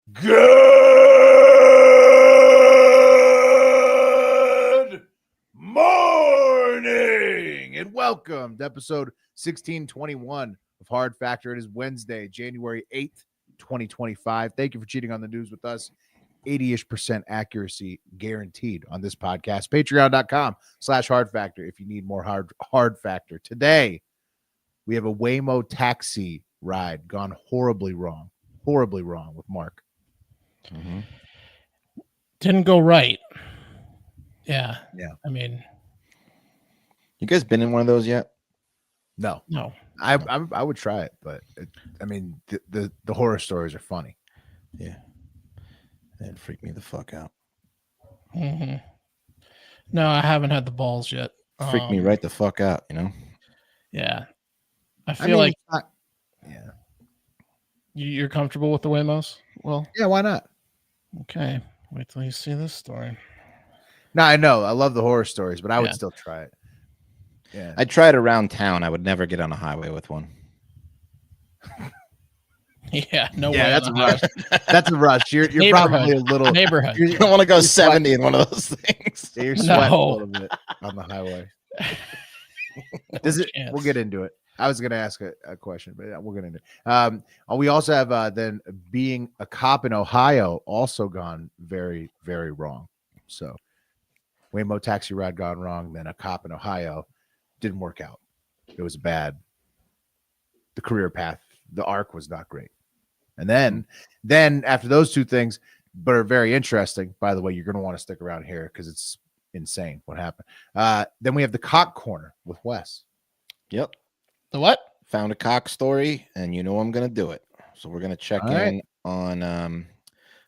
Good morning and welcome to episode 1621 of Hard Factor. It is Wednesday, January 8th, 2025. Thank you for cheating on the news with us. 80-ish% accuracy guaranteed on this podcast. Patreon.com/Hard Factor if you need more hard factor. Today, we have a Waymo taxi ride gone horribly wrong with Mark. Mm-hmm. Didn't go right. Yeah. Yeah. I mean, you guys been in one of those yet? No. I would try it, but the horror stories are funny. Yeah. That freaked me the fuck out. Mm-hmm. No, I haven't had the balls yet. Freaked me right the fuck out, you know? Yeah. I feel like yeah. You're comfortable with the Waymos? Well, yeah, why not? Okay. Wait till you see this story. No, I know. I love the horror stories, but I would still try it. Yeah. I'd try it around town. I would never get on a highway with one. Yeah, no way. That's a rush. That's a rush. You're probably a little neighborhood. You don't want to go 70 in one of those things. You're sweating a little bit on the highway. We'll get into it. I was going to ask a question, but we're going to. We also have then being a cop in Ohio also gone very, very wrong. So Waymo taxi ride gone wrong. Then a cop in Ohio didn't work out. It was bad. The career path, the arc was not great. And then after those two things, but are very interesting, by the way, you're going to want to stick around here because it's insane what happened. Then we have the cock corner with Wes. Yep. The what? Found a cock story, and you know I'm going to do it. So we're going to check in on a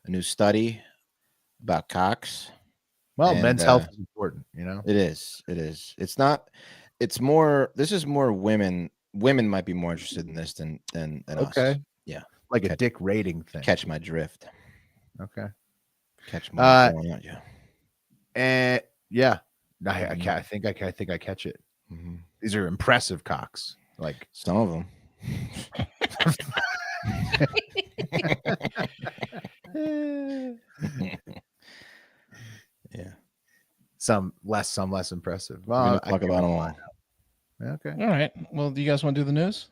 new study about cocks. Well, men's health is important, you know? It is. It's not. It's more. This is more women. Women might be more interested in this than us. Yeah. Like a dick rating thing. Catch my drift. Okay. Catch my going out, yeah. And yeah. I think I catch it. Mm-hmm. These are impressive cocks. Like some of them. Yeah. Some less impressive. Well, we're talk about them all. Okay. All right. Well, do you guys want to do the news?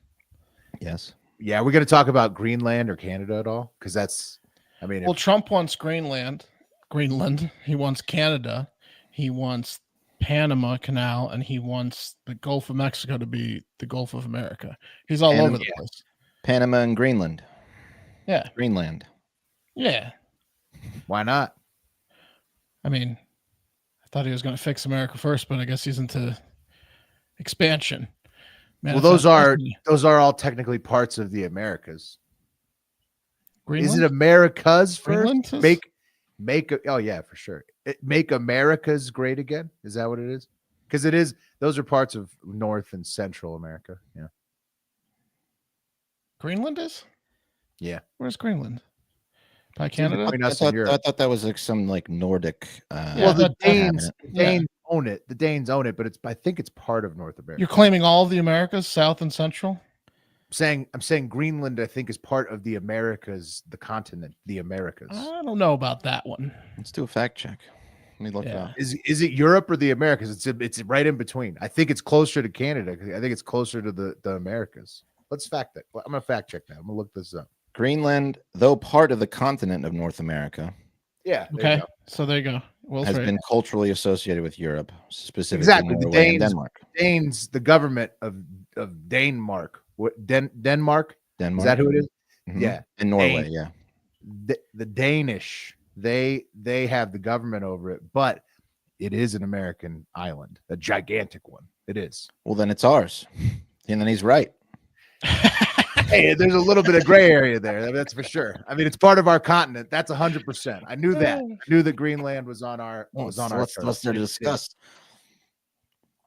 Yes. Yeah, we're going to talk about Greenland or Canada at all? Because that's, well, Trump wants Greenland. He wants Canada. He wants Panama Canal, and he wants the Gulf of Mexico to be the Gulf of America. He's all over the place. Panama and Greenland. Yeah. Greenland. Yeah. Why not? I mean, I thought he was going to fix America first, but I guess he's into expansion. Well, those are all technically parts of the Americas. Greenland? Is it Americas first? Greenland make oh yeah, for sure. Make Americas great again. Is that what it is? Because it is. Those are parts of North and Central America. Yeah. Greenland is? Yeah. Where's Greenland? By Canada? I thought that was like some like Nordic. Well, the Danes own it. The Danes own it, but I think it's part of North America. You're claiming all of the Americas, South and Central? I'm saying Greenland, I think, is part of the Americas, the continent, the Americas. I don't know about that one. Let's do a fact check. Let me look up. Is it Europe or the Americas? It's right in between. I think it's closer to Canada. I think it's closer to the Americas. Let's fact that. I'm gonna fact check that. I'm gonna look this up. Greenland, though part of the continent of North America. Yeah. Okay. So there you go. Has been culturally associated with Europe, specifically Norway and Denmark. Danes, the government of Denmark. Denmark? Is that who it is? Mm-hmm. Yeah. And Norway, yeah. The Danish, they have the government over it, but it is an American island, a gigantic one. It is. Well, then it's ours. And then he's right. Hey, there's a little bit of gray area there. That's for sure. I mean, it's part of our continent. That's 100%. I knew that. I knew that Greenland was on our What's there to discuss?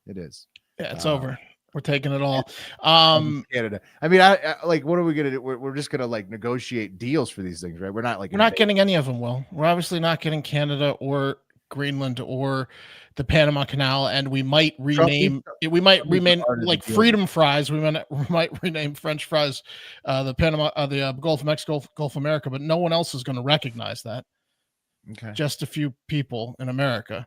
It is. Yeah, it's over. We're taking it all. Canada. I mean, I like. What are we gonna do? We're just gonna like negotiate deals for these things, right? We're not getting any of them. Will we're obviously not getting Canada or Greenland or the Panama Canal, and we might Trump rename like freedom fries. We might rename French fries the Gulf of Mexico, Gulf of America, but no one else is going to recognize that. Okay. Just a few people in America.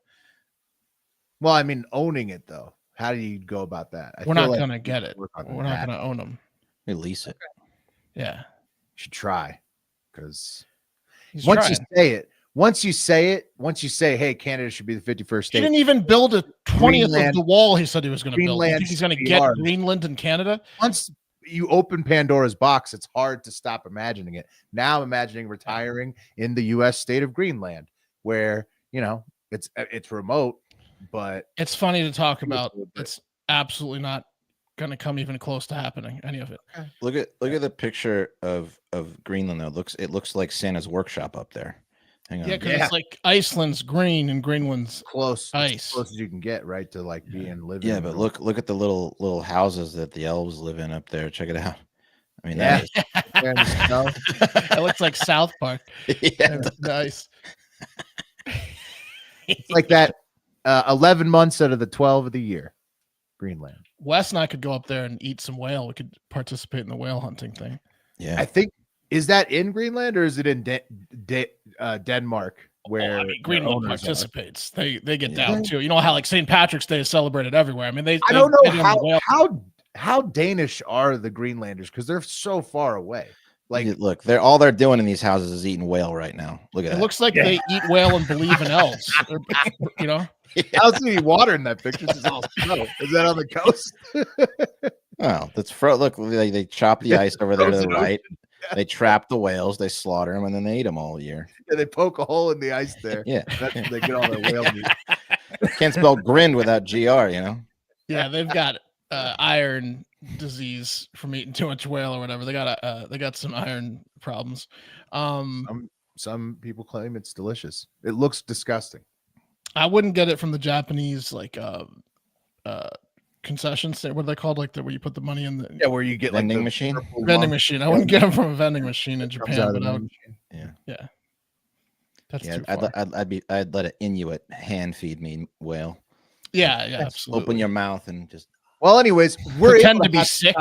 Well, I mean, owning it though. How do you go about that? We're not going to get it. We're not going to own them. Release it. Yeah. You should try, because Once you say, hey, Canada should be the 51st state. He didn't even build a 20th of Greenland- the wall he said he was going to build. You Greenland think he's going to should be get ours. Greenland and Canada? Once you open Pandora's box, it's hard to stop imagining it. Now I'm imagining retiring in the U.S. state of Greenland, where, it's remote, but it's funny to talk about. It's absolutely not going to come even close to happening, any of it. Look at the picture of Greenland though. It looks like Santa's workshop up there. Hang on. Yeah, because it's like Iceland's green and Greenland's close, ice. as close as you can get, right, to like being living. Yeah, but look at the little houses that the elves live in up there. Check it out. I mean, Yeah. It looks like South Park. Yeah, Nice. It's like that 11 months out of the 12 of the year, Greenland. Wes and I could go up there and eat some whale. We could participate in the whale hunting thing. yeah. I think, is that in Greenland or is it in Denmark? Where Greenland participates. They get down too. You know how like St. Patrick's Day is celebrated everywhere. I mean, I don't know how Danish are the Greenlanders, because they're so far away. Like, look, they're doing in these houses is eating whale right now. Look at it that. looks like they eat whale and believe in elves. I don't see any water in that picture. It's all snow. Is that on the coast? Oh, that's look. They chop the ice over there to the right. They trap the whales, they slaughter them, and then they eat them all year. Yeah, they poke a hole in the ice there. Yeah, that's where they get all their whale meat. Can't spell grind without gr. Yeah, they've got iron disease from eating too much whale or whatever. They got some iron problems. Some people claim it's delicious. It looks disgusting. I wouldn't get it from the Japanese concession stand. What are they called? Like where you put the money in the where you get vending machine. Vending machine. I wouldn't get them from a vending machine in Japan. Yeah. That's yeah. too far. I'd let an Inuit hand feed me whale. Yeah, absolutely. Open your mouth and just. Well, anyways, we're pretend able to be sick.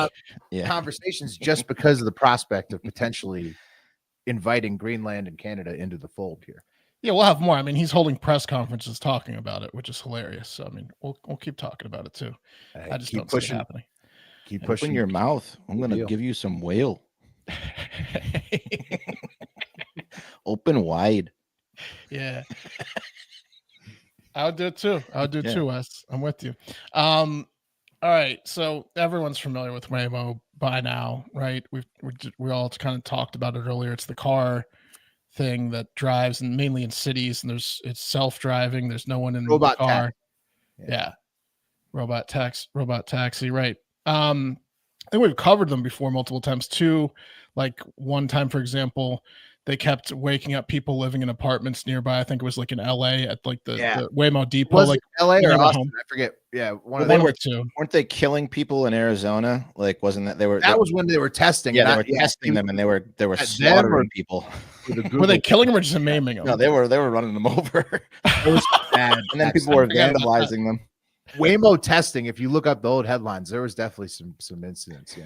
Conversations just because of the prospect of potentially inviting Greenland and Canada into the fold here. Yeah, we'll have more. I mean, he's holding press conferences talking about it, which is hilarious. So, I mean, we'll keep talking about it too. I just don't see it happening. Keep pushing your mouth. I'm going to give you some whale. Open wide. Yeah. I would do it too. I would do it too, Wes. I'm with you. All right. So everyone's familiar with Waymo by now, right? We all kind of talked about it earlier. It's the car thing that drives, and mainly in cities, and it's self-driving. There's no one in the car. Yeah. Robot taxi, right. I think we've covered them before multiple times too. Like one time, for example, they kept waking up people living in apartments nearby. I think it was like in LA at like the Waymo depot. Was like it LA or Austin? I forget. Yeah, one or two. Weren't they killing people in Arizona? Like, wasn't that that was when they were testing? Yeah, they were testing them, and they were slaughtering people. Were they killing them or just maiming them? No, they were running them over. It was bad, and then people were vandalizing them. Waymo testing. If you look up the old headlines, there was definitely some incidents.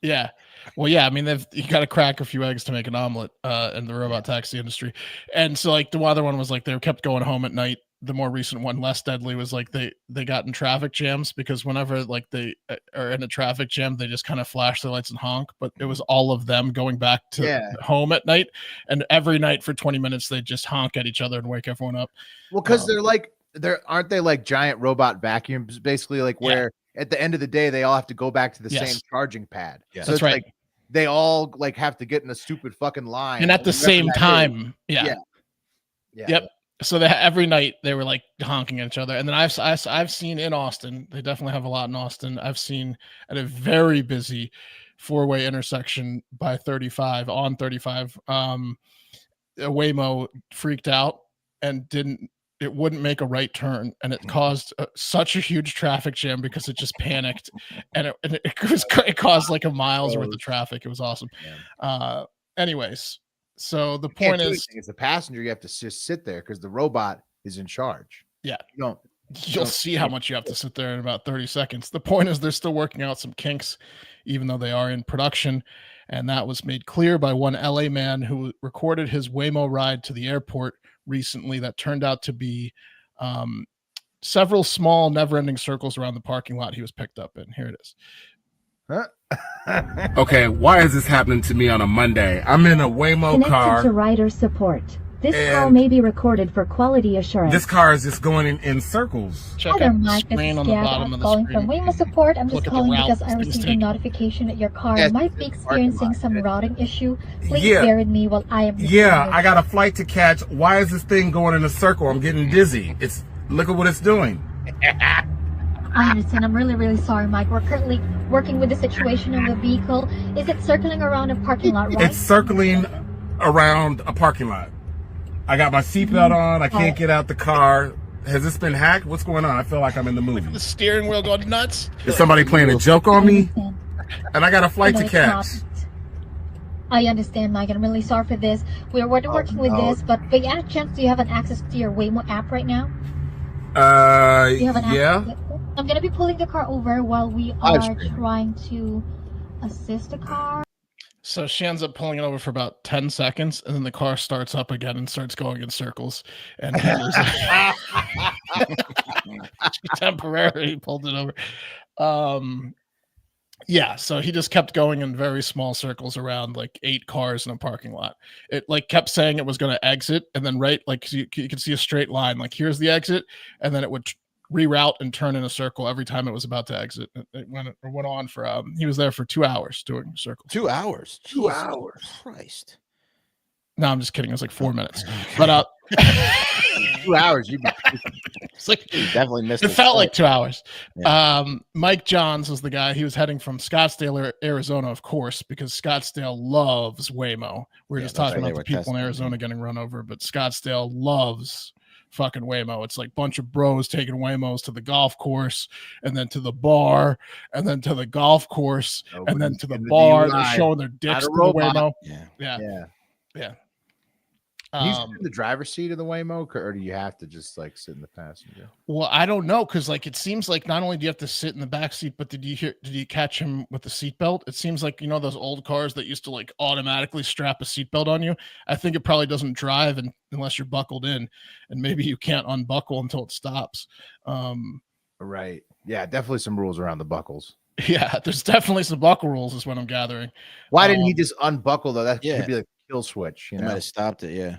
Yeah. Well, yeah. I mean, you got to crack a few eggs to make an omelet in the robot taxi industry. And so, like, the other one was like they kept going home at night. The more recent one, less deadly, was like they got in traffic jams, because whenever like they are in a traffic jam, they just kind of flash their lights and honk. But it was all of them going back to home at night, and every night for 20 minutes they just honk at each other and wake everyone up. Well, because aren't they like giant robot vacuums, basically, like where at the end of the day they all have to go back to the same charging pad. Yeah. So that's right. Like they all like have to get in a stupid fucking line, and at the same time. Yep. So every night they were like honking at each other. And then I've seen in Austin, they definitely have a lot in Austin. I've seen at a very busy 4-way intersection by 35 on 35. A Waymo freaked out and it wouldn't make a right turn, and it caused such a huge traffic jam because it just panicked, and it caused like a miles worth of traffic. It was awesome. Anyways, So the You can't point do is, anything. As a passenger, you have to just sit there because the robot is in charge. Yeah. You you'll don't see how much you have to sit there in about 30 seconds. The point is they're still working out some kinks, even though they are in production. And that was made clear by one LA man who recorded his Waymo ride to the airport recently that turned out to be several small, never-ending circles around the parking lot he was picked up in. Here it is. Okay, why is this happening to me on a Monday? I'm in a Waymo Connected car. to rider support. This And call may be recorded for quality assurance. This car is just going in circles. Check Hi there, out the Mike. This screen is on the Gab. bottom I'm of the calling screen. from Waymo support. I'm Look just at the calling route because this I thing's received a taking. notification that your car Yes, might be it's a parking experiencing lot. some routing issue. Please Yeah. bear with me while I am. Yeah, I got a flight to catch. Why is this thing going in a circle? I'm getting dizzy. Look at what it's doing. I understand. I'm really, really sorry, Mike. We're currently working with the situation of the vehicle. Is it circling around a parking lot, right? It's circling around a parking lot. I got my seatbelt on. I can't get out the car. Has this been hacked? What's going on? I feel like I'm in the movie. The steering wheel going nuts. Is somebody playing a joke on me? And I got a flight No, to it's catch. not. I understand, Mike. I'm really sorry for this. We're working with no. this, but you have a chance. Do you have an access to your Waymo app right now? Do you have an Yeah. access? I'm gonna be pulling the car over while we Live are streaming. trying to assist the car. So she ends up pulling it over for about 10 seconds, and then the car starts up again and starts going in circles. And he was she temporarily pulled it over. Yeah, so he just kept going in very small circles around like 8 cars in a parking lot. It like kept saying it was going to exit, and then you could see a straight line. Like here's the exit, and then it would reroute and turn in a circle every time it was about to exit. It went on for he was there for 2 hours doing circles. 2 hours. 2 Jesus hours. Christ. No, I'm just kidding. It was like 4 minutes. But 2 hours. You'd be it's like You definitely missed it his felt flight. like 2 hours. Yeah. Mike Johns was the guy. He was heading from Scottsdale, Arizona, of course, because Scottsdale loves Waymo. We were Yeah, just that's talking why about they the were people in testing it, Arizona getting run over, but Scottsdale loves fucking Waymo. It's like a bunch of bros taking Waymos to the golf course, and then to the bar, and then to the golf course, and then Nobody's to the getting bar. They're DUI. showing their dicks a to the robot. Waymo. Yeah. Yeah. Yeah. He's in the driver's seat of the Waymo, or do you have to just like sit in the passenger? Well, I don't know, because like it seems like not only do you have to sit in the back seat, but did you catch him with the seatbelt? It seems like, you know, those old cars that used to like automatically strap a seatbelt on you. I think it probably doesn't drive unless you're buckled in, and maybe you can't unbuckle until it stops. Right. Yeah, definitely some rules around the buckles. Yeah, there's definitely some buckle rules, is what I'm gathering. Why didn't he just unbuckle though? That Yeah. could be like a kill switch, you You know, might have stopped it. Yeah.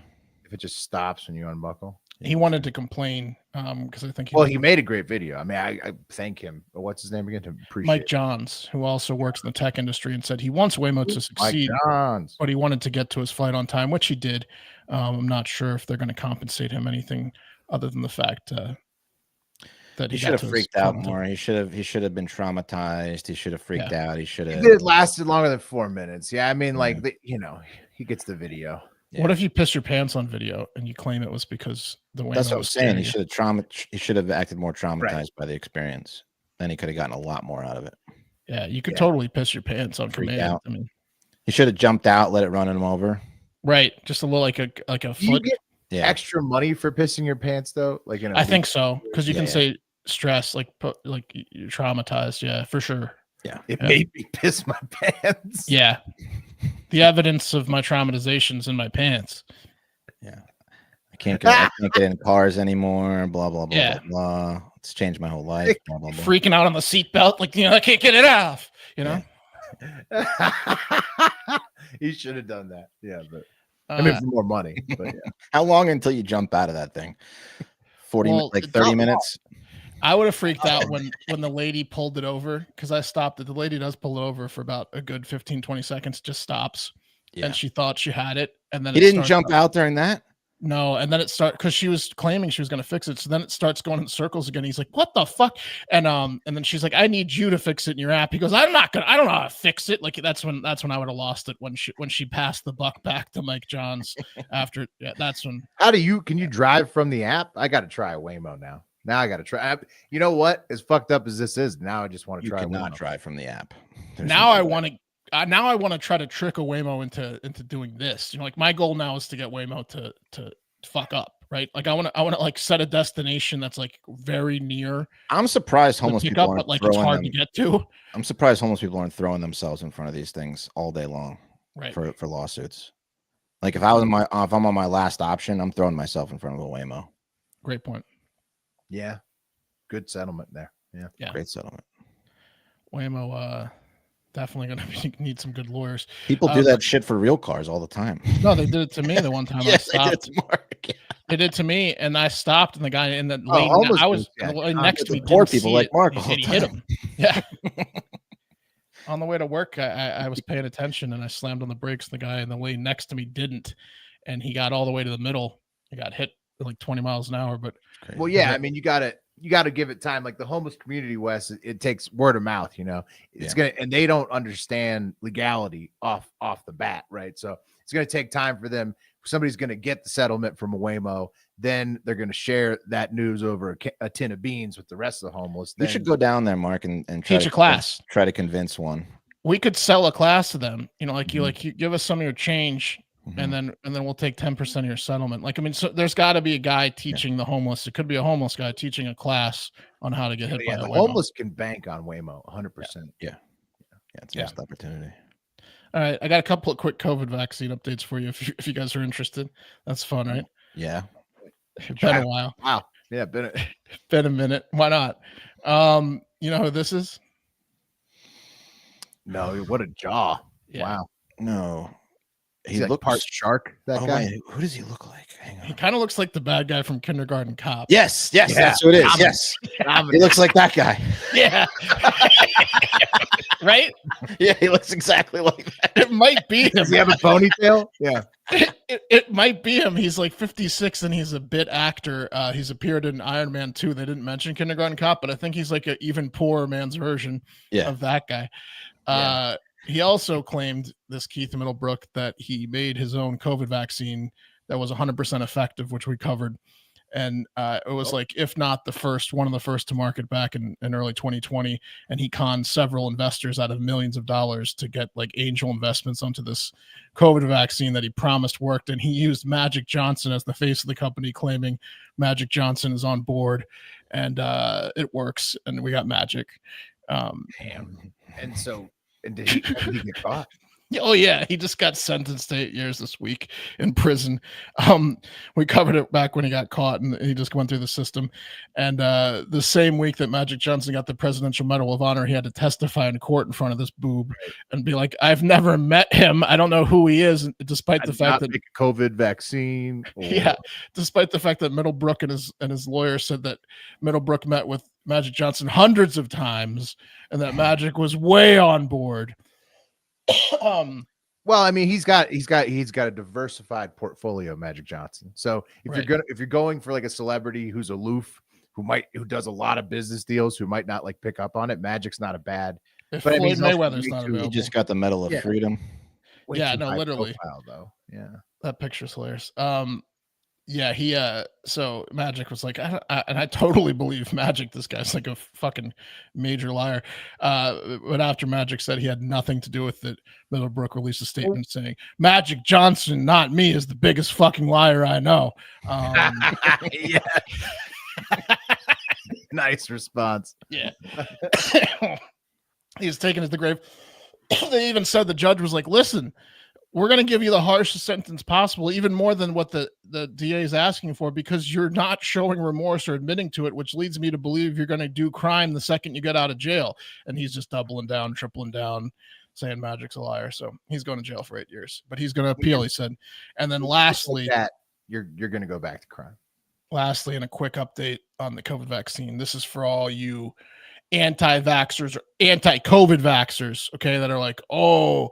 if it just stops when you unbuckle. He wanted to complain because I think Well, he made a great video. I mean, I thank him. But what's his name again? To appreciate Mike Johns, who also works in the tech industry, and said he wants Waymo to Mike succeed, Johns. but he wanted to get to his flight on time, which he did. I'm not sure if they're going to compensate him anything other than the fact that He he should got have to his freaked out flight on time. more. He should have been traumatized. He should have freaked out. He should have. It lasted longer than 4 minutes. Yeah, I mean, like Yeah. he gets the video. Yeah. What if you piss your pants on video and you claim it was because the Waymo That's what I'm was saying. scaring you? He should have acted more traumatized by the experience. Then he could have gotten a lot more out of it. Yeah, you could Yeah. totally piss your pants on Freak command. out. I mean, He should have jumped out, let it run him over. right? Just a little like a Do you foot. get Yeah. extra money for pissing your pants though? Like in a I think week? so, because you Yeah, can yeah. say stress, like you're traumatized. Yeah, for sure. It Yeah. made me piss my pants. Yeah, the evidence of my traumatizations in my pants. I can't get in cars anymore. Blah blah blah Yeah. blah blah. It's changed my whole life. Blah blah blah. Freaking out on the seatbelt, like, I can't get it off. You know. He should have done that. Yeah, but I Uh, mean for more money. But yeah. How long until you jump out of that thing? 40 Well, like it's 30 not minutes? I would have freaked out when the lady pulled it over, because I stopped it. The lady does pull it over for about a good 15, 20 seconds, just stops. Yeah. And she thought she had it. And then He it didn't starts jump out during that? No, and then it starts because she was claiming she was going to fix it. So then it starts going in circles again. He's like, "What the fuck?" And then she's like, "I need you to fix it in your app." He goes, I don't know how to fix it." Like that's when I would have lost it, when she passed the buck back to Mike Johns after. Yeah, that's when. Can you drive from the app? I got to try a Waymo now. Now I got to try. You know what? As fucked up as this is, now I just want to You try. cannot Waymo. drive from the app. There's Now no I way. want to. now I want to try to trick a Waymo into doing this. You know, like my goal now is to get Waymo to fuck up, right? Like I want to like set a destination that's like very near. I'm surprised the homeless people pickup, aren't but like it's throwing hard to them. get to. I'm surprised homeless people aren't throwing themselves in front of these things all day long, Right. for lawsuits. Like if I'm on my last option, I'm throwing myself in front of a Waymo. Great point. Yeah, good settlement there. Yeah. Great settlement. Waymo, definitely gonna need some good lawyers. People do that shit for real cars all the time. No, they did it to me the one time. I stopped. They did it to Mark. Yeah. They did to me, and I stopped, and the guy in the Oh, lane, almost I was yeah. the lane next to me. Poor didn't people see like it, Mark and all he the hit time. him. Yeah. On the way to work, I was paying attention, and I slammed on the brakes. The guy in the lane next to me didn't, and he got all the way to the middle. He got hit like 20 miles an hour. But Well, yeah, I mean, you gotta give it time. Like the homeless community, Wes, it takes word of mouth. You know, it's gonna, and they don't understand legality off the bat, right? So it's gonna take time for them. Somebody's gonna get the settlement from a Waymo, then they're gonna share that news over a tin of beans with the rest of the homeless. You should go down there, Mark, and try teach a class. Try to convince one. We could sell a class to them. You know, like you give us some of your change. Mm-hmm. And then we'll take 10% of your settlement. Like, I mean, so there's got to be a guy teaching the homeless. It could be a homeless guy teaching a class on how to get hit by a the Waymo. homeless can bank on Waymo 100%. Yeah, it's a missed opportunity. All right, I got a couple of quick COVID vaccine updates for you if you guys are interested. That's fun, right? Yeah. It's been a while. Wow. Yeah, been a minute. Why not? You know who this is? No, what a jaw. Yeah. Wow. No. He looks part shark. That guy. Wait, who does he look like? Hang on. He kind of looks like the bad guy from Kindergarten Cop. Yes, Yeah. that's who it is. Yes, he looks like that guy. Yeah. Right? Yeah, he looks exactly like that. It might be him. Does he have a ponytail? Yeah. It might be him. He's like 56 and he's a bit actor. He's appeared in Iron Man 2. They didn't mention Kindergarten Cop, but I think he's like an even poorer man's version of that guy. He also claimed, this Keith Middlebrook, that he made his own COVID vaccine that was 100% effective, which we covered. And it was like, if not one of the first to market back in early 2020. And he conned several investors out of millions of dollars to get like angel investments onto this COVID vaccine that he promised worked. And he used Magic Johnson as the face of the company, claiming Magic Johnson is on board and it works. And we got Magic. Damn. And so, did he get caught? Oh yeah, he just got sentenced to 8 years this week in prison. We covered it back when he got caught, and he just went through the system. And the same week that Magic Johnson got the Presidential Medal of Honor, he had to testify in court in front of this boob and be like, "I've never met him. I don't know who he is." Despite the fact that make a COVID vaccine, despite the fact that Middlebrook and his lawyer said that Middlebrook met with Magic Johnson hundreds of times, and that Magic was way on board. Well, I mean, he's got a diversified portfolio, Magic Johnson. So if you're going for like a celebrity who's aloof, who does a lot of business deals, who might not like pick up on it, Magic's not a bad. If but Floyd Mayweather's not He available, just got the Medal of Freedom. Literally. Profile, though. Yeah, that picture's hilarious. He so Magic was like, and I totally believe Magic. This guy's like a fucking major liar. But after Magic said he had nothing to do with it, Middlebrook released a statement saying, "Magic Johnson, not me, is the biggest fucking liar I know." Yeah. Nice response. Yeah. He's taken it to the grave. They even said, the judge was like, "Listen, we're going to give you the harshest sentence possible, even more than what the DA is asking for, because you're not showing remorse or admitting to it, which leads me to believe you're going to do crime the second you get out of jail." And he's just doubling down, tripling down, saying Magic's a liar. So he's going to jail for 8 years, but he's going to appeal, he said. And then lastly, you're going to go back to crime. Lastly, in a quick update on the COVID vaccine, this is for all you anti-vaxxers or anti-COVID vaxxers, okay, that are like, "Oh,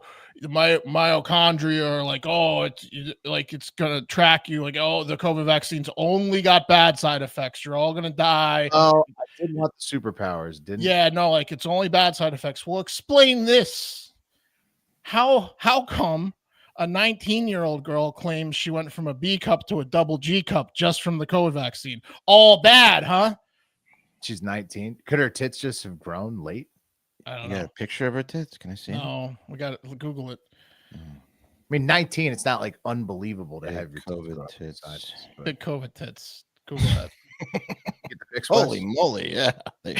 my mitochondria are like, oh, it's gonna track you, like, oh, the COVID vaccine's only got bad side effects, you're all gonna die." Oh, I didn't want the superpowers, didn't Yeah, no, like, it's only bad side effects. Well, explain this. How come a 19-year-old girl claims she went from a B cup to a double G cup just from the COVID vaccine? All bad, huh? She's 19. Could her tits just have grown late? I don't You got know. a picture of her tits? Can I see it? No, we got to Google it. I mean, 19. It's not like unbelievable to Big have your COVID tits. tits. Big COVID tits. Google that. Get the pics, Holy Wes? moly! Yeah, They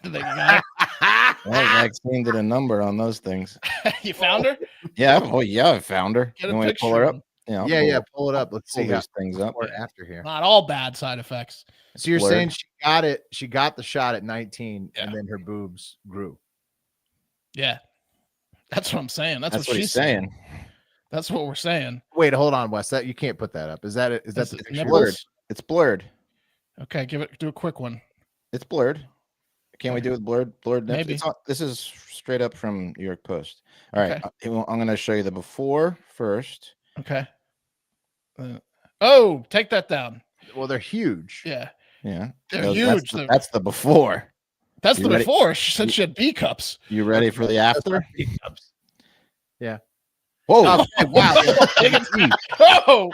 got that vaccine did a number on those things. it. You found her? Yeah. Oh yeah, I found her. Get You a want me to pull picture. her of up? them. Yeah. I'll Yeah, pull- pull it up. Let's pull see how these things up. before and after here. Not all bad side effects. So you're Blurred. saying she got it? She got the shot at 19, Yeah. and then her boobs grew. Yeah. That's what I'm saying. That's what what she's he's saying. That's what we're saying. Wait, hold on, Wes. That you can't put that up. Is that it? Is that This the is picture? nipples? Blurred. It's blurred. Okay, do a quick one. It's blurred. Can't we do it blurred? Blurred nips? Maybe. This is straight up from New York Post. All right. Okay. I'm going to show you the before first. Okay. Oh, take that down. Well, they're huge. Yeah. Yeah. They're That's huge. That's the before. That's You the ready? before. She said she had B cups. You ready for the after? Yeah. Whoa. Okay, wow. Take it deep. Oh,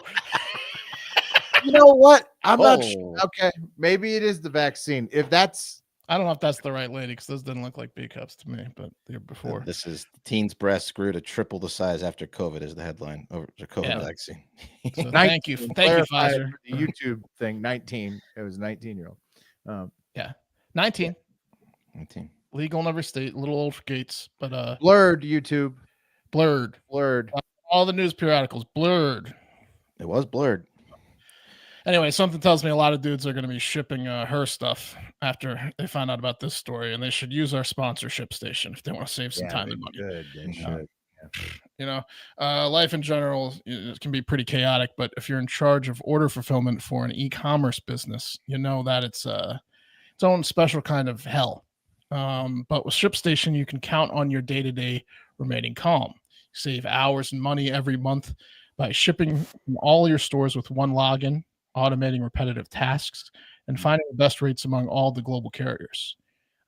You know what? I'm not sure. Oh. Okay, maybe it is the vaccine. If that's I don't know if that's the right lady because those didn't look like B cups to me, but they're before. This is teen's breast grew to triple the size after COVID is the headline over the COVID Yeah. vaccine. So 19, thank you, clarify Pfizer. for the YouTube thing. 19. It was 19-year-old. 19 19. legal in every state. A little old for Gates, but Blurred YouTube. blurred. Blurred. All the news periodicals blurred. It was blurred. Anyway, something tells me a lot of dudes are going to be shipping her stuff after they find out about this story, and they should use our sponsor ShipStation if they want to save some time they and money. should. They Yeah. should. You know, life in general can be pretty chaotic, but if you're in charge of order fulfillment for an e-commerce business, you know that it's its own special kind of hell. But with ShipStation, you can count on your day-to-day remaining calm. You save hours and money every month by shipping from all your stores with one login, automating repetitive tasks, and finding the best rates among all the global carriers.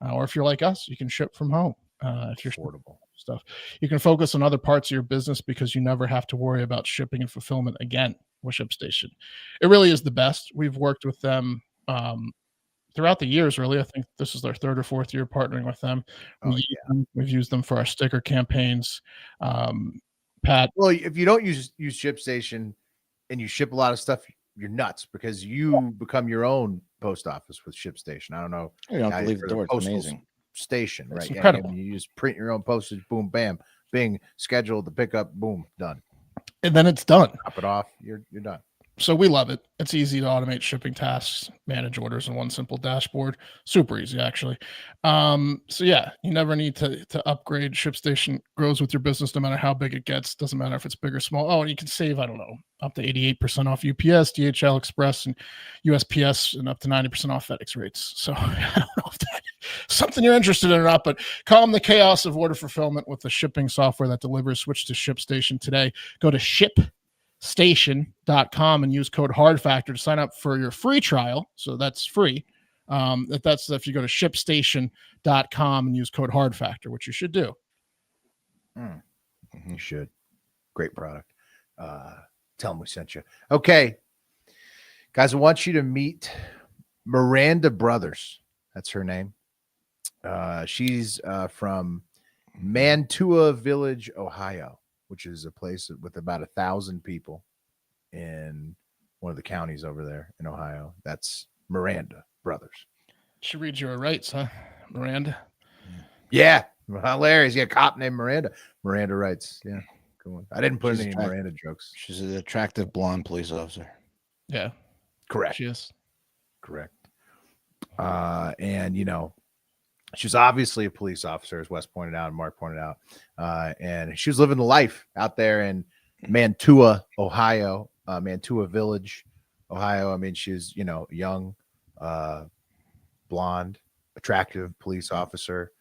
Or if you're like us, you can ship from home. If you're Affordable. stuff, you can focus on other parts of your business because you never have to worry about shipping and fulfillment again with ShipStation. It really is the best. We've worked with them throughout the years. Really, I think this is our third or fourth year partnering with them. We've used them for our sticker campaigns. Pat, Well, if you don't use ShipStation and you ship a lot of stuff, you're nuts because you become your own post office with ShipStation. I don't know. You don't have to Yeah, leave for the the door. It's postal amazing. Station, It's right? incredible. You just print your own postage, boom, bam, bing, schedule the pickup, boom, done. and then it's done. Drop it off, you're done. So we love it. It's easy to automate shipping tasks, manage orders in one simple dashboard. Super easy, actually. So yeah, you never need to upgrade. ShipStation grows with your business no matter how big it gets. Doesn't matter if it's big or small. Oh, and you can save, I don't know, up to 88% off UPS, DHL Express, and USPS, and up to 90% off FedEx rates. So I don't know if that's something you're interested in or not, but calm the chaos of order fulfillment with the shipping software that delivers. Switch to ShipStation today. Go to ShipStation.com and use code HARDFACTOR to sign up for your free trial. So that's free. That's if you go to ShipStation.com and use code HARDFACTOR, which you should do. You should. Great product. Tell them we sent you. Okay, guys, I want you to meet Miranda Brothers. That's her name. She's from Mantua Village, Ohio, which is a place with about 1,000 people in one of the counties over there in Ohio. That's Miranda Brothers. She reads your rights, huh, Miranda? Yeah, hilarious. Yeah, cop named Miranda. Miranda writes. Yeah, come on. I didn't put She's any attract- Miranda jokes. She's an attractive blonde police officer. Yeah, Correct. she is. Correct. And you know, she was obviously a police officer, as Wes pointed out and Mark pointed out. And she was living the life out there in Mantua, Ohio, Mantua Village, Ohio. I mean, she's, you know, young, blonde, attractive police officer,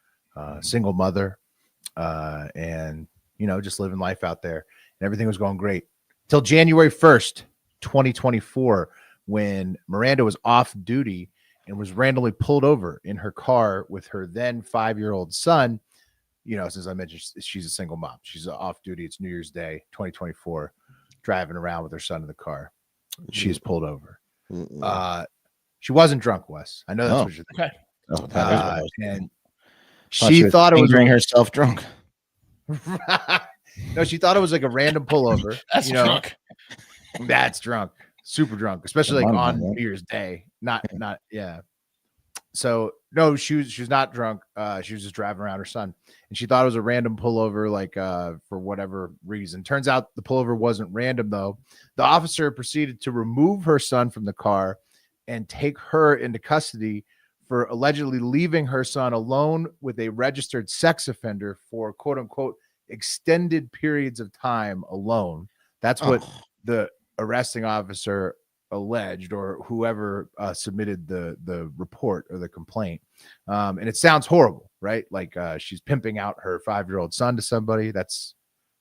single mother, and, you know, just living life out there. And everything was going great till January 1st, 2024, when Miranda was off duty and was randomly pulled over in her car with her then 5-year-old son. You know, since I mentioned she's a single mom, she's off duty. It's New Year's Day, 2024, driving around with her son in the car. She is pulled over. She wasn't drunk, Wes. I know that's Oh. what you're thinking. Okay. Oh, that is what I was And thinking. She thought it was fingering herself drunk. No, she thought it was like a random pullover. That's drunk. That's drunk, super drunk, especially like on New Year's Day. Not, yeah. So no, she was not drunk. She was just driving around her son, and she thought it was a random pullover, like for whatever reason. Turns out the pullover wasn't random though. The officer proceeded to remove her son from the car and take her into custody for allegedly leaving her son alone with a registered sex offender for quote unquote extended periods of time alone. That's what the arresting officer alleged, or whoever submitted the report or the complaint. And it sounds horrible, right? Like she's pimping out her 5-year-old son to somebody. That's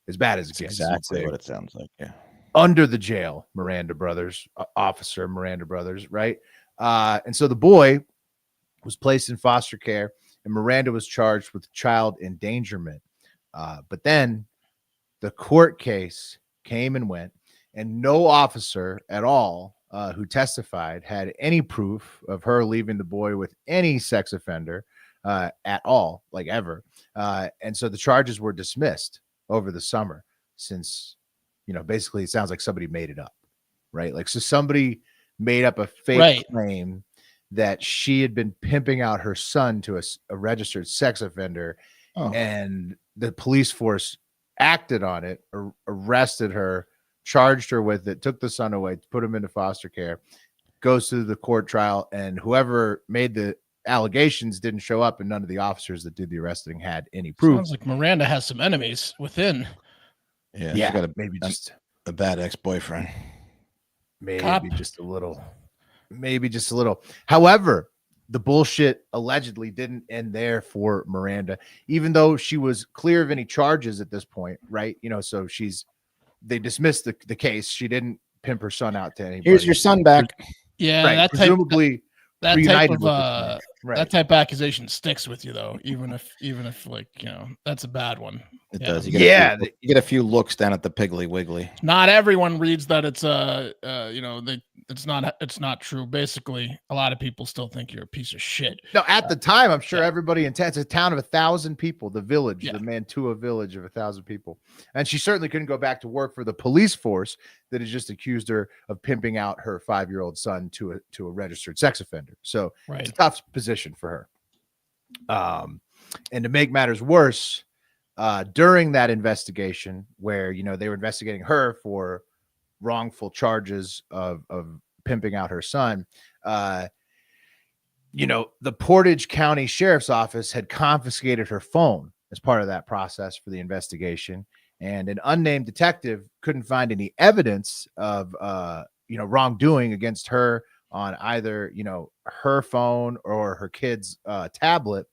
as bad as it gets. Exactly what it sounds like. Yeah. Under the jail, Miranda Brothers, officer Miranda Brothers, right? And so the boy was placed in foster care, and Miranda was charged with child endangerment. But then the court case came and went, and no officer at all who testified had any proof of her leaving the boy with any sex offender at all, like ever. And so the charges were dismissed over the summer, since, basically it sounds like somebody made it up, right? Like, so somebody made up a fake claim that she had been pimping out her son to a registered sex offender, and the police force acted on it, arrested her, charged her with it, took the son away, put him into foster care, goes to the court trial, and whoever made the allegations didn't show up, and none of the officers that did the arresting had any proof. Sounds like Miranda has some enemies within. Yeah, yeah, got maybe just a bad ex-boyfriend. Maybe just a little. However, the bullshit allegedly didn't end there for Miranda, even though she was clear of any charges at this point, right? So they dismissed the case. She didn't pimp her son out to anybody. Here's your son back. Yeah, right. Presumably that type of right. That type of accusation sticks with you though, even if like, that's a bad one. It does. You get a few looks down at the Piggly Wiggly. Not everyone reads that it's it's not true. Basically, a lot of people still think you're a piece of shit. No, at the time, I'm sure everybody in town, it's a town of 1,000 people, the village, the Mantua village of 1,000 people. And she certainly couldn't go back to work for the police force that has just accused her of pimping out her 5-year-old son to a registered sex offender. So it's a tough position for her. And to make matters worse, during that investigation where, they were investigating her for wrongful charges of pimping out her son, the Portage County Sheriff's Office had confiscated her phone as part of that process for the investigation. And an unnamed detective couldn't find any evidence of, wrongdoing against her on either, her phone or her kid's tablet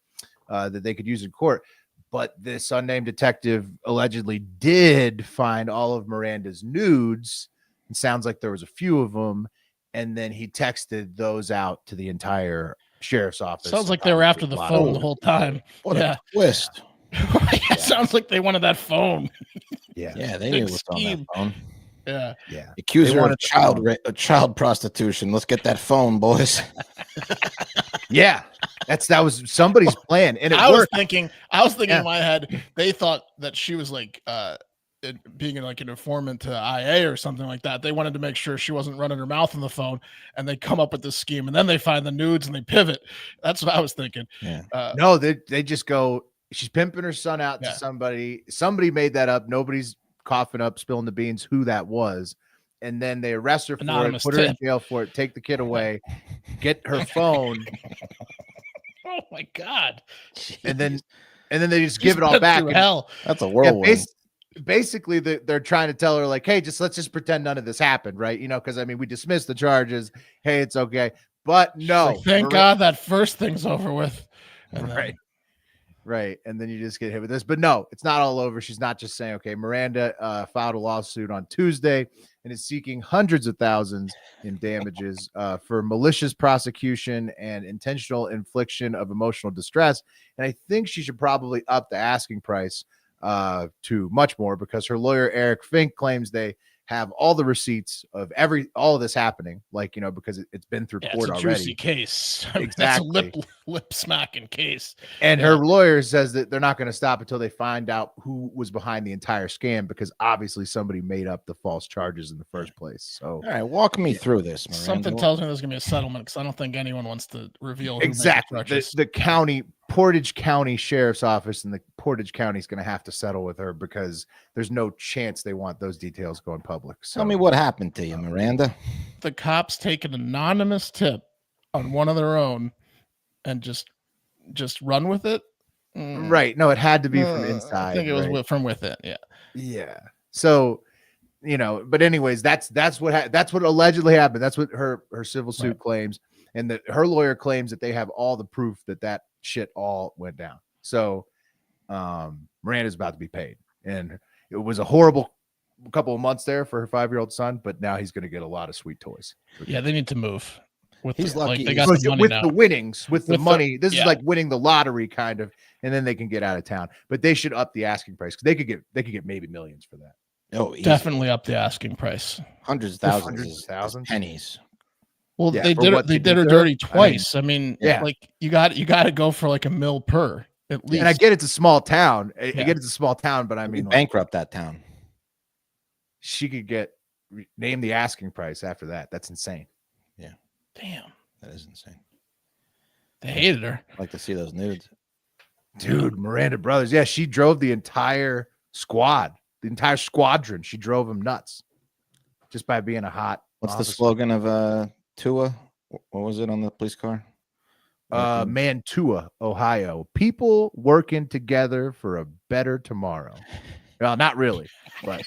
that they could use in court. But this unnamed detective allegedly did find all of Miranda's nudes. It sounds like there was a few of them. And then he texted those out to the entire sheriff's office. Sounds like they were after the phone the whole time. What a twist. Sounds like they wanted that phone. Yeah, they knew what's on that phone. Yeah. Accuse her of child prostitution. Let's get that phone, boys. Yeah. That was somebody's plan, and I was thinking in my head, they thought that she was like being like an informant to IA or something like that. They wanted to make sure she wasn't running her mouth on the phone, and they come up with this scheme, and then they find the nudes and they pivot. That's what I was thinking. Yeah. No, they just go, she's pimping her son out to somebody. Somebody made that up. Nobody's coughing up, spilling the beans who that was. And then they arrest her for it, put her in jail for it, take the kid away, get her phone. Oh my God. And then they just give it all back. Hell. That's a whirlwind. Basically, they're trying to tell her, like, hey, let's just pretend none of this happened, right? Because we dismissed the charges. Hey, it's okay. But no. Like, thank God that first thing's over with. Right. And then you just get hit with this. But no, it's not all over. She's not just saying, okay, Miranda filed a lawsuit on Tuesday and is seeking hundreds of thousands in damages for malicious prosecution and intentional infliction of emotional distress. And I think she should probably up the asking price to much more, because her lawyer, Eric Fink, claims they have all the receipts of all of this happening, like, because it's been through court it's a already. juicy case. That's a Exactly. lip smacking case. And her lawyer says that they're not going to stop until they find out who was behind the entire scam, because obviously somebody made up the false charges in the first place. So, all right, walk me through this, Miranda. Something tells me there's going to be a settlement, because I don't think anyone wants to reveal who made the exactly. charges. The Portage County Sheriff's Office and the Portage County is going to have to settle with her, because there's no chance they want those details going public. So, Tell me what happened to you, Miranda. The cops take an anonymous tip on one of their own and just run with it. Right. No, it had to be from inside. I think it was right? from within. Yeah. Yeah. So, but anyways, that's what allegedly happened. That's what her civil suit claims, and that her lawyer claims that they have all the proof that shit all went down. So, Miranda's about to be paid, and it was a horrible couple of months there for her 5-year-old son, but now he's going to get a lot of sweet toys. Yeah, they need to move. He's lucky. They got the money with now. the winnings, with the money. This yeah. is like winning the lottery kind of, and then they can get out of town. But they should up the asking price, because they could get maybe millions for that. Oh, easy. Definitely up the asking price. Hundreds of thousands, Hundreds of thousands, pennies. Well, Yeah, they for did what they they did her did dirty there? twice. I mean, yeah. like you got to go for like $1 million per at least. And I get it's a small town. I Yeah. get it's a small town, but I mean, Bankrupt that town. she could name the asking price after that. That's insane. Yeah. Damn. That is insane. They hated her. I'd like to see those nudes. Dude, Miranda Brothers. Yeah, she drove the entire squad, the entire squadron. She drove them nuts just by being a hot. What's officer. the slogan of Tua? What was it on the police car? Mantua, Ohio. People working together for a better tomorrow. Well, not really, but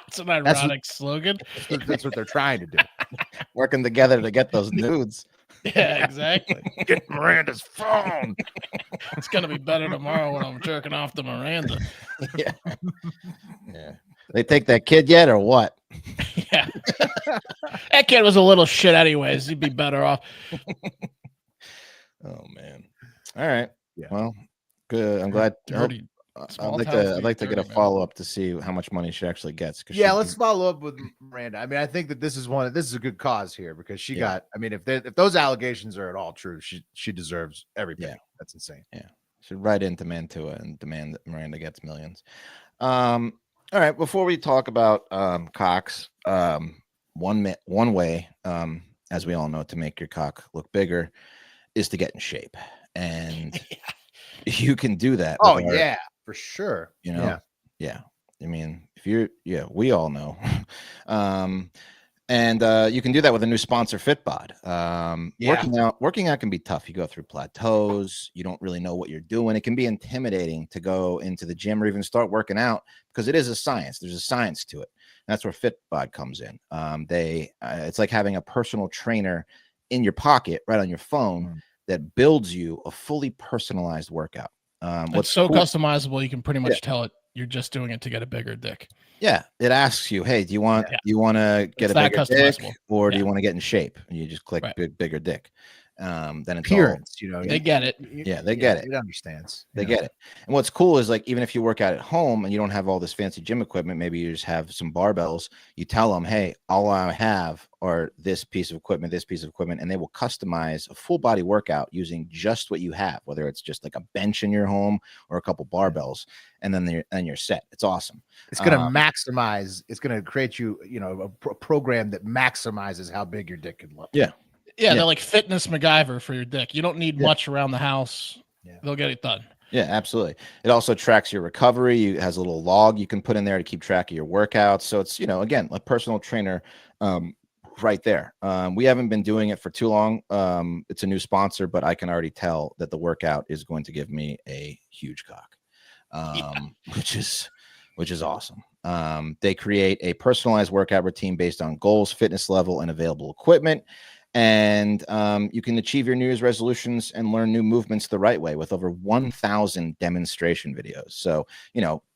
That's an ironic slogan. that's what they're trying to do. Working together to get those nudes. Yeah, exactly. Get Miranda's phone. It's gonna be better tomorrow when I'm jerking off to Miranda. Yeah. Yeah. They take that kid yet or what? Yeah. That kid was a little shit anyways. He'd be better off. Oh man. All right. Yeah. Well, good. I'm glad. Dirty. I'd like to get a follow up to see how much money she actually gets. Yeah, let's follow up with Miranda. I mean, I think that this is a good cause here, because she got. I mean, if those allegations are at all true, she deserves every penny. Yeah. That's insane. Yeah, should write into Mantua and demand that Miranda gets millions. All right. Before we talk about cocks, one way, as we all know, to make your cock look bigger is to get in shape, and you can do that. Oh yeah. For sure. Yeah. I mean, we all know. And you can do that with a new sponsor, Fitbod. Working out can be tough. You go through plateaus. You don't really know what you're doing. It can be intimidating to go into the gym or even start working out, because it is a science. There's a science to it. And that's where Fitbod comes in. It's like having a personal trainer in your pocket, right on your phone, that builds you a fully personalized workout. It's so customizable, you can pretty much tell it you're just doing it to get a bigger dick. Yeah, it asks you, hey, do you want to get a bigger dick, or do you want to get in shape? And you just click bigger dick. Then it's appearance, they get it. Yeah, they get it. It understands. They get it. And what's cool is, like, even if you work out at home and you don't have all this fancy gym equipment, maybe you just have some barbells, you tell them, hey, all I have are this piece of equipment, and they will customize a full body workout using just what you have, whether it's just like a bench in your home or a couple barbells, and then you're set. It's awesome. It's going to maximize. It's going to create a program that maximizes how big your dick can look. Yeah, they're like fitness MacGyver for your dick. You don't need much around the house. Yeah. They'll get it done. Yeah, absolutely. It also tracks your recovery. It has a little log you can put in there to keep track of your workouts. So it's, again, a personal trainer right there. We haven't been doing it for too long. It's a new sponsor, but I can already tell that the workout is going to give me a huge cock, which is awesome. They create a personalized workout routine based on goals, fitness level, and available equipment. And you can achieve your New Year's resolutions and learn new movements the right way with over 1,000 demonstration videos. So,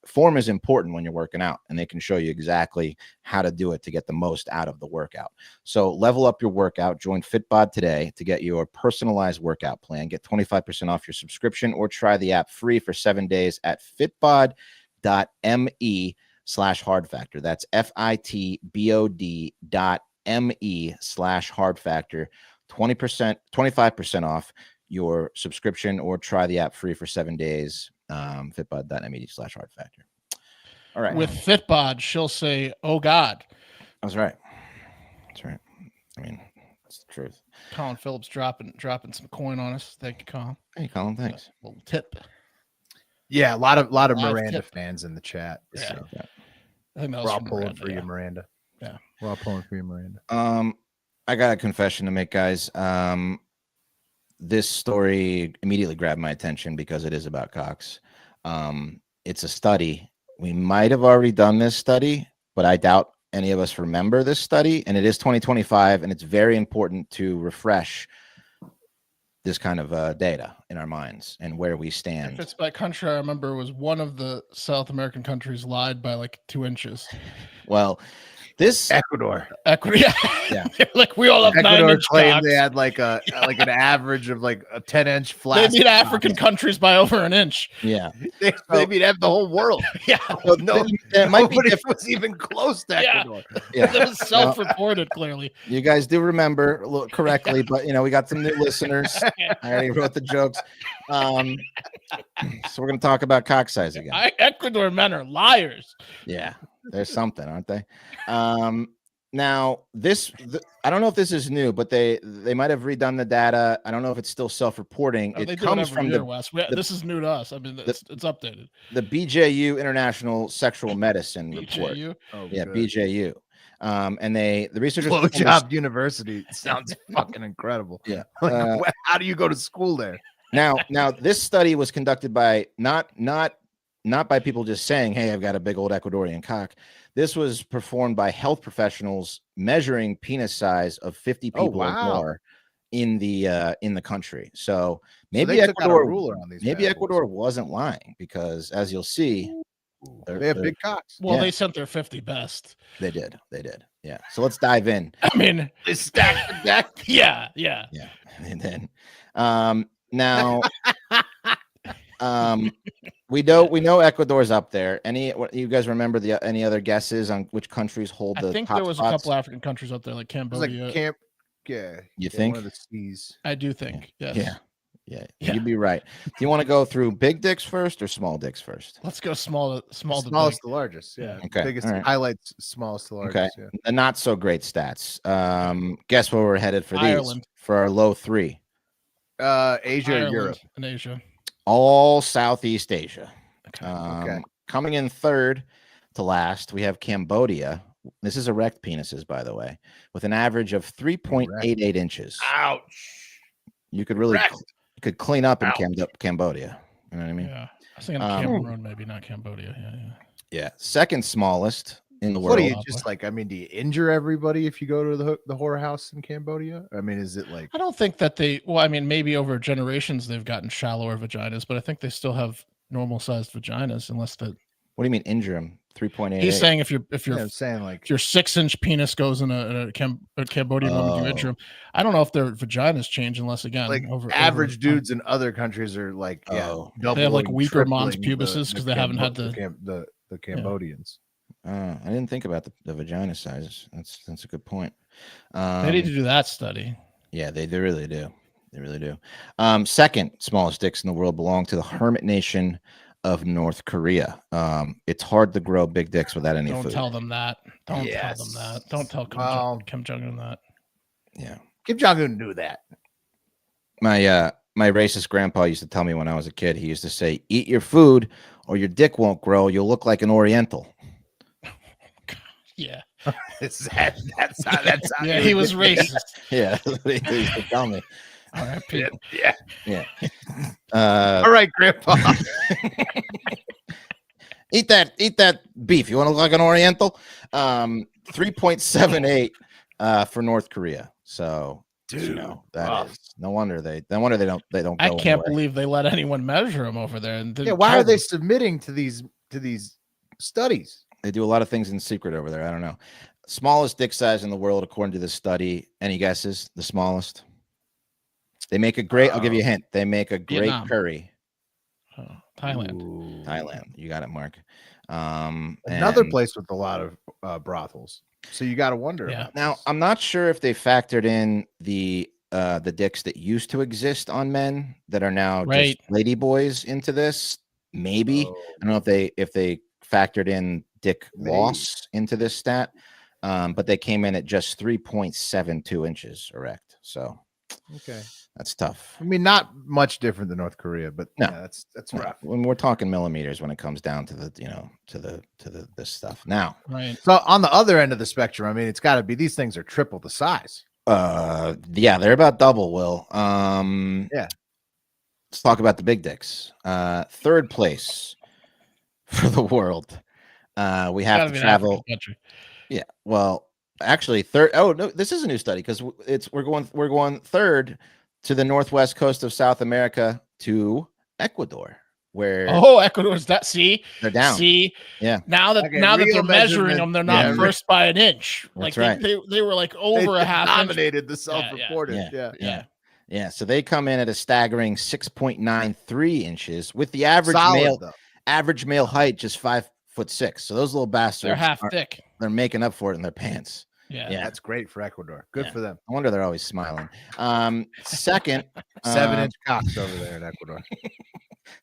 form is important when you're working out, and they can show you exactly how to do it to get the most out of the workout. So level up your workout. Join Fitbod today to get your personalized workout plan. Get 25% off your subscription, or try the app free for 7 days at fitbod.me. FitBod.me/hard factor. That's FITBOD.me/hard factor. 25% off your subscription, or try the app free for 7 days. Fitbod.me/hard factor. All right. With Fitbod, she'll say, "Oh God." That's right. That's right. I mean, that's the truth. Colin Phillips dropping some coin on us. Thank you, Colin. Hey, Colin, thanks. Little tip. Yeah, a lot of Live Miranda tip. fans in the chat. Yeah. So I think that was we're all from pulling Miranda, for yeah. you, Miranda. Yeah. We're all pulling for you, Miranda. I got a confession to make, guys. This story immediately grabbed my attention because it is about cocks. It's a study. We might have already done this study, but I doubt any of us remember this study. And it is 2025, and it's very important to refresh this kind of data in our minds and where we If stand. it's by country, I remember it was one of the South American countries lied by like 2 inches. Well, this Ecuador. Equity. Yeah. Like we all have Ecuador 9-inch claimed cocks. they had like an average of like a 10-inch They flat. beat African countries by over an inch. yeah. They beat the whole world. Yeah. So No, there might be nobody was even close to Yeah. Ecuador. yeah. That was self-reported, clearly. You guys do remember correctly, but we got some new listeners. I already wrote the jokes. So we're gonna talk about cock size again. Ecuador men are liars. Yeah, there's something, aren't they? Now I don't know if this is new, but they might have redone the data. I don't know if it's still self-reporting. Oh, It they do it comes every from year, Wes. This is new to us. I mean, it's updated. the BJU International Sexual Medicine report. BJU. Oh, Yeah, good. BJU. And the researchers Blowjob University sounds fucking incredible. Yeah. Like, how do you go to school there? Now this study was conducted by not by people just saying, "Hey, I've got a big old Ecuadorian cock." This was performed by health professionals measuring penis size of 50 people or wow. more in the country. So Maybe maybe they took out a Ecuador ruler on these. maybe bad boys. Ecuador wasn't lying, because as you'll see, They have big cocks. Well, Yeah. they sent their 50 best. they did. Yeah. So let's dive in. I mean, They stacked the deck. yeah. Yeah. And then now we know Ecuador's up there. You guys remember any other guesses on which countries hold the I think top there was spots? a couple African countries up there, like It was Cambodia. like camp. Yeah. You think? One of the C's. I do think. Yes. Yeah, Yeah. you'd be right. Do you want to go through big dicks first or small dicks first? Let's go small to Smallest big. to largest. Yeah. Okay, Biggest all right. highlights, smallest to largest. Yeah. The not so great stats. Guess where we're headed for Ireland. these? For our low 3. Asia, Ireland Europe. and Asia. All Southeast Asia. Okay. Okay. Coming in third to last, we have Cambodia. This is erect penises, by the way, with an average of 3.88 inches. Ouch. You could really Erect. you could clean up in Ouch. Cambodia. You know what I mean? Yeah. I was thinking Cameroon, maybe not Cambodia. Yeah. Yeah. Second smallest in the What do world. you just like? I mean, do you injure everybody if you go to the whorehouse in Cambodia? I mean, is it like I don't think that maybe over generations they've gotten shallower vaginas, but I think they still have normal sized vaginas, unless What do you mean injure him? 3.88. he's saying if I'm saying like if your 6-inch penis goes in a Cambodian woman, you injure him. I don't know if their vaginas change unless again average over dudes in other countries are like they have like doubling, weaker mons tripling pubises because they haven't had the the Cambodians. I didn't think about the vagina sizes. That's a good point. they need to do that study. Yeah, they really do. They really do. Second smallest dicks in the world belong to the hermit nation of North Korea. It's hard to grow big dicks without any Don't food. tell them that. Don't tell them that. Don't tell Kim Jong-un that. Yeah. Kim Jong-un knew that. My racist grandpa used to tell me when I was a kid, he used to say, "Eat your food or your dick won't grow. You'll look like an Oriental." Yeah. That's how Yeah, he was racist. Yeah, that's what he used to tell me. All right, Yeah. Yeah. All right, Grandpa. Eat that beef. You want to look like an Oriental? 3.78 for North Korea. So, that is no wonder they don't go I can't anywhere. believe they let anyone measure them over there. And Why are they submitting to these studies? They do a lot of things in secret over there. I don't know. Smallest dick size in the world, according to this study. Any guesses? The smallest? They make a great. I'll give you a hint. They make a great Vietnam. curry. Thailand. Ooh. Thailand. You got it, Mark. Another and place with a lot of brothels. So you got to wonder. Yeah. About now this. I'm not sure if they factored in the dicks that used to exist on men that are now Right. just lady boys into this. Maybe Oh, I don't know if they factored in dick Maybe. loss into this stat, but they came in at just 3.72 inches erect. So okay. that's tough. I mean, not much different than North Korea, but No. yeah, that's No, rough. when we're talking millimeters when it comes down to the this stuff. Now, Right. So on the other end of the spectrum, I mean, it's got to be these things are triple the size. yeah, they're about double. Will Yeah. let's talk about the big dicks. Third place for the world. We have Gotta to be an African travel. country. Yeah, well, actually, third. Oh no, this is a new study because we're going third to the northwest coast of South America to Ecuador, where Oh, Ecuador's that. See, they're down. see. Yeah. Now that Okay, now that real they're measuring measurement- them, they're not yeah, first by an inch. That's Like right. they were like over a half inch. dominated the self-reported. Yeah. Yeah, so they come in at a staggering 6.93 inches, with the average Solid though. male height just 5'6". So those little bastards They're half thick. they're making up for it in their pants. Yeah. Yeah. That's great for Ecuador. Good Yeah. for them. I wonder they're always smiling. Second, 7-inch cocks over there in Ecuador.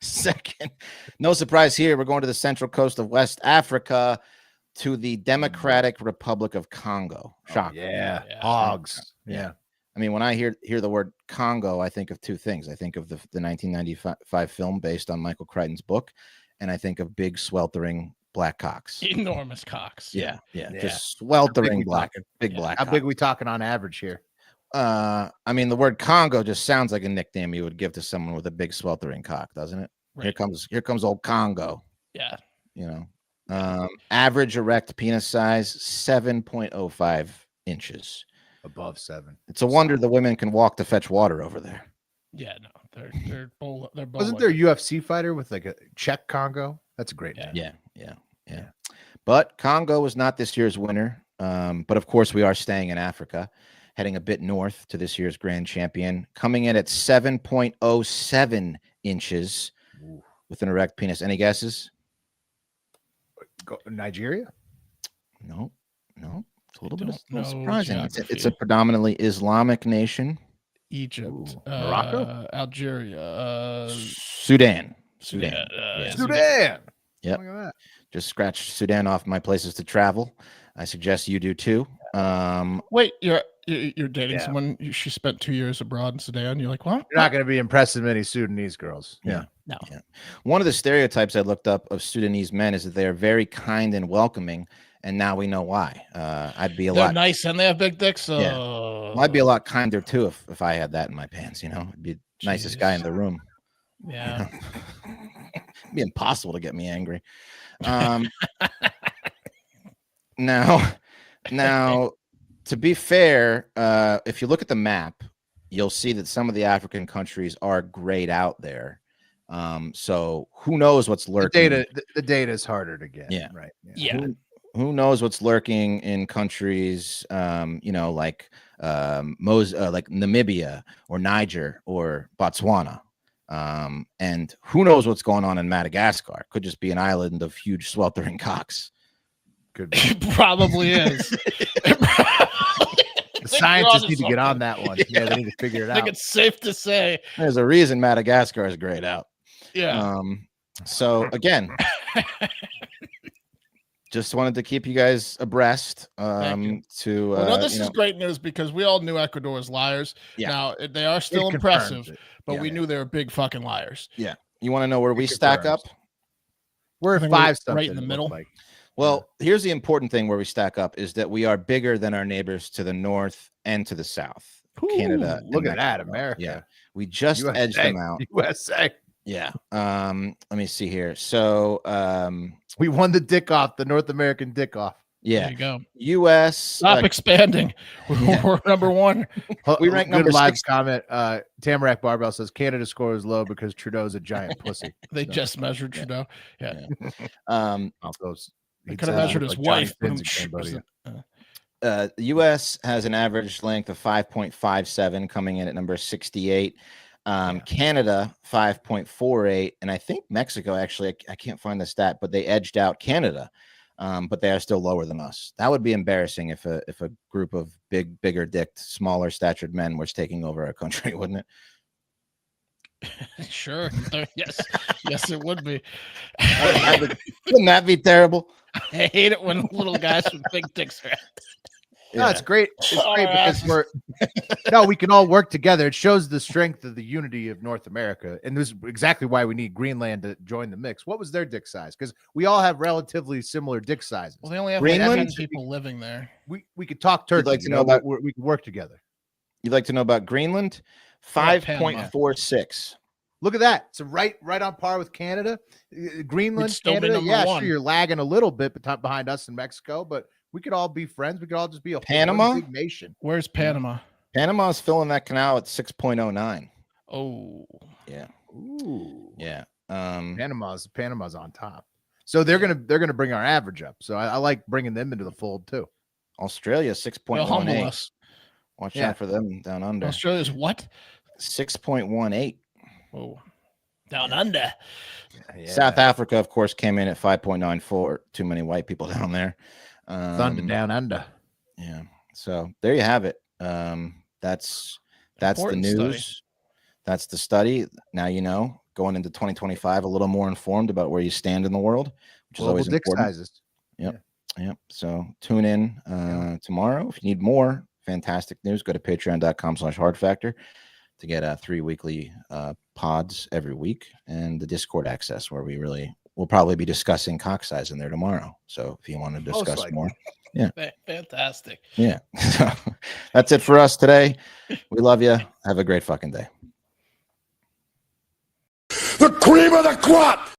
second, no surprise here. We're going to the central coast of West Africa to the Democratic Republic of Congo. Shock. Yeah. Yeah. Hogs. Yeah. Yeah. I mean, when I hear the word Congo, I think of two things. I think of the 1995 film based on Michael Crichton's book, and I think of big sweltering black cocks. Enormous cocks. Yeah, Yeah. just sweltering we black, talking? big Yeah. black. How cock. big we talking on average here? I mean, the word Congo just sounds like a nickname you would give to someone with a big sweltering cock, doesn't it? Right. Here comes old Congo. Yeah. You know, average erect penis size 7.05 inches. Above 7. It's a wonder the women can walk to fetch water over there. Yeah. No, they're both. Wasn't there a UFC fighter with like a Czech Congo? That's a great name. Yeah. But Congo was not this year's winner. But of course, we are staying in Africa, heading a bit north to this year's grand champion, coming in at 7.07 inches Ooh. with an erect penis. Any guesses? Nigeria? No. It's a little don't bit little know surprising. It's a geography. predominantly Islamic nation. Egypt, Ooh, Morocco? Algeria, Sudan. Sudan. Yeah. Sudan. Yep. Look at that. Just scratch Sudan off my places to travel. I suggest you do too. Wait, you're dating Yeah. someone? She spent 2 years abroad in Sudan. You're like, what? You're not going to be impressing many Sudanese girls. Yeah. No. One of the stereotypes I looked up of Sudanese men is that they are very kind and welcoming, and now we know why. I'd be a They're lot. nice and they have big dicks. So Yeah. Well, I'd be a lot kinder too if I had that in my pants. I'd be the nicest guy in the room. Yeah. It'd be impossible to get me angry. Now, to be fair, if you look at the map, you'll see that some of the African countries are grayed out there. So who knows what's lurking? The data is harder to get. Yeah. Right. Yeah. Who knows what's lurking in countries, like like Namibia or Niger or Botswana. And who knows what's going on in Madagascar? Could just be an island of huge sweltering cocks. Could be. It probably is. The scientists need to get on that one. Yeah, they need to figure it I think out. it's safe to say. There's a reason Madagascar is grayed out. Yeah. So again, just wanted to keep you guys abreast. Thank you. To Well, no, this is great news because we all knew Ecuador was liars. Yeah. Now they are still It confirms impressive, it. but Yeah. we knew they were big fucking liars. you want to know where we stack up? confirms. We're I at think we're 5 something. right in the it middle. looked like. Well, here's the important thing where we stack up is that we are bigger than our neighbors to the north and to the south. Canada. and Look at that, Mexico. America. Yeah. We just USA. edged them out. USA. Yeah. Let me see here. So We won the dick off, the North American dick off. yeah. There you go. US Stop expanding. We're number one. We rank Good number live 6. comment. Tamarack Barbell says Canada score is low because Trudeau's a giant pussy. They So, just measured Trudeau. Yeah. off those- They he could have said measured look his like Johnny wife. Fins in Shh, Cambodia. The US has an average length of 5.57, coming in at number 68. Canada 5.48, and I think Mexico actually, I can't find the stat, but they edged out Canada, but they are still lower than us. That would be embarrassing if a group of bigger dicked, smaller statured men was taking over our country, wouldn't it? Sure. Yes, it would be. Wouldn't that be terrible? I hate it when little guys with big dicks are. No, it's great. It's great because we can all work together. It shows the strength of the unity of North America. And this is exactly why we need Greenland to join the mix. What was their dick size? Because we all have relatively similar dick sizes. Well, they only have Greenland? 10 people living there. We could talk turkey. like to know about- we could work together. You'd like to know about Greenland? 5.46. Look at that. So right on par with Canada. Greenland, We'd still be Canada. number Yeah, one. sure, you're lagging a little bit behind us in Mexico, but we could all be friends. We could all just be a Panama? big nation. Where's Panama? Panama's filling that canal at 6.09. Oh, Yeah. Ooh. Yeah. Panama's on top. So they're gonna bring our average up. So I like bringing them into the fold too. Australia they'll humble 6.18. us. Watch Yeah. out for them down under. Australia's what? 6.18. Oh, down under. South Africa, of course, came in at 5.94. Too many white people down there. Thunder down under. Yeah. So there you have it. That's the Important news. study. That's the study. Now you know, going into 2025, a little more informed about where you stand in the world, which is Global always dick important. sizes. Yep. So tune in tomorrow. If you need more fantastic news, go to patreon.com/hardfactor to get 3 weekly pods every week and the Discord access where we'll probably be discussing cock size in there tomorrow. So if you want to discuss likely. more. Fantastic. Yeah. That's it for us today. We love you. Have a great fucking day. The cream of the crop.